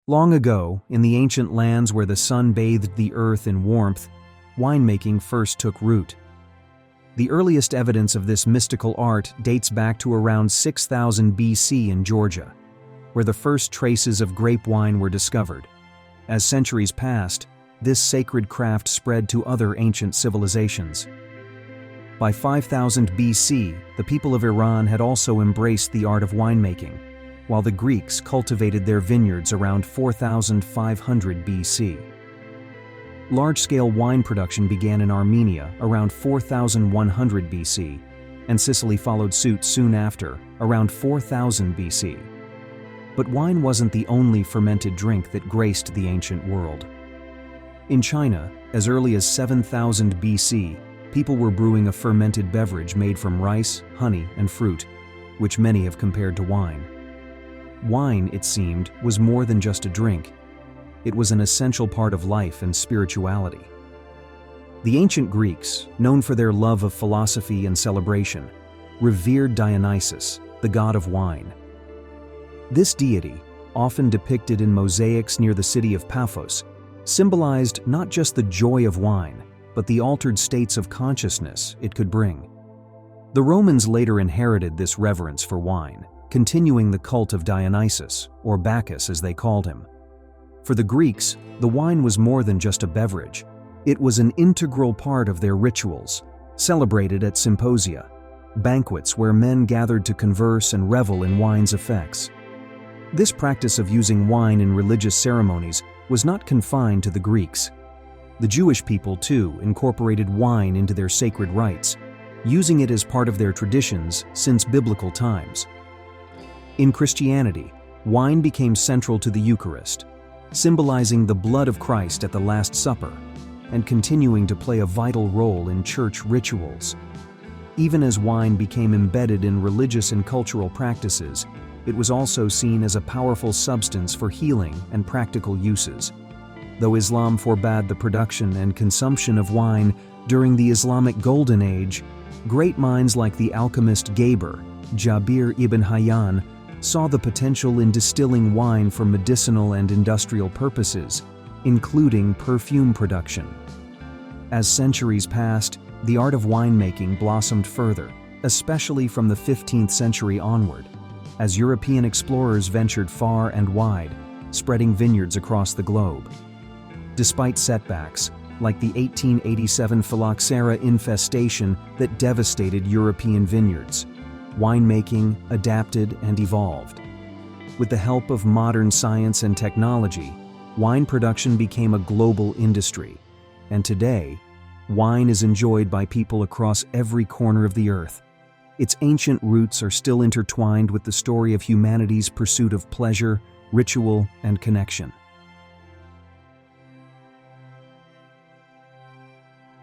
Long ago, in the ancient lands where the sun bathed the earth in warmth, winemaking first took root. The earliest evidence of this mystical art dates back to around 6000 BC in Georgia, where the first traces of grape wine were discovered. As centuries passed, this sacred craft spread to other ancient civilizations. By 5000 BC, the people of Iran had also embraced the art of winemaking, while the Greeks cultivated their vineyards around 4500 BC. Large-scale wine production began in Armenia around 4100 BC, and Sicily followed suit soon after, around 4000 BC. But wine wasn't the only fermented drink that graced the ancient world. In China, as early as 7000 BC, people were brewing a fermented beverage made from rice, honey, and fruit, which many have compared to wine. Wine, it seemed, was more than just a drink. It was an essential part of life and spirituality. The ancient Greeks, known for their love of philosophy and celebration, revered Dionysus, the god of wine. This deity, often depicted in mosaics near the city of Paphos, symbolized not just the joy of wine, but the altered states of consciousness it could bring. The Romans later inherited this reverence for wine, continuing the cult of Dionysus, or Bacchus as they called him. For the Greeks, the wine was more than just a beverage. It was an integral part of their rituals, celebrated at symposia, banquets where men gathered to converse and revel in wine's effects. This practice of using wine in religious ceremonies was not confined to the Greeks. The Jewish people, too, incorporated wine into their sacred rites, using it as part of their traditions since biblical times. In Christianity, wine became central to the Eucharist, symbolizing the blood of Christ at the Last Supper, and continuing to play a vital role in church rituals. Even as wine became embedded in religious and cultural practices, it was also seen as a powerful substance for healing and practical uses. Though Islam forbade the production and consumption of wine during the Islamic Golden Age, great minds like the alchemist Jabir ibn Hayyan saw the potential in distilling wine for medicinal and industrial purposes, including perfume production. As centuries passed, the art of winemaking blossomed further, especially from the 15th century onward, as European explorers ventured far and wide, spreading vineyards across the globe. Despite setbacks, like the 1887 phylloxera infestation that devastated European vineyards, winemaking adapted and evolved. With the help of modern science and technology, wine production became a global industry, and today, wine is enjoyed by people across every corner of the earth. Its ancient roots are still intertwined with the story of humanity's pursuit of pleasure, ritual, and connection.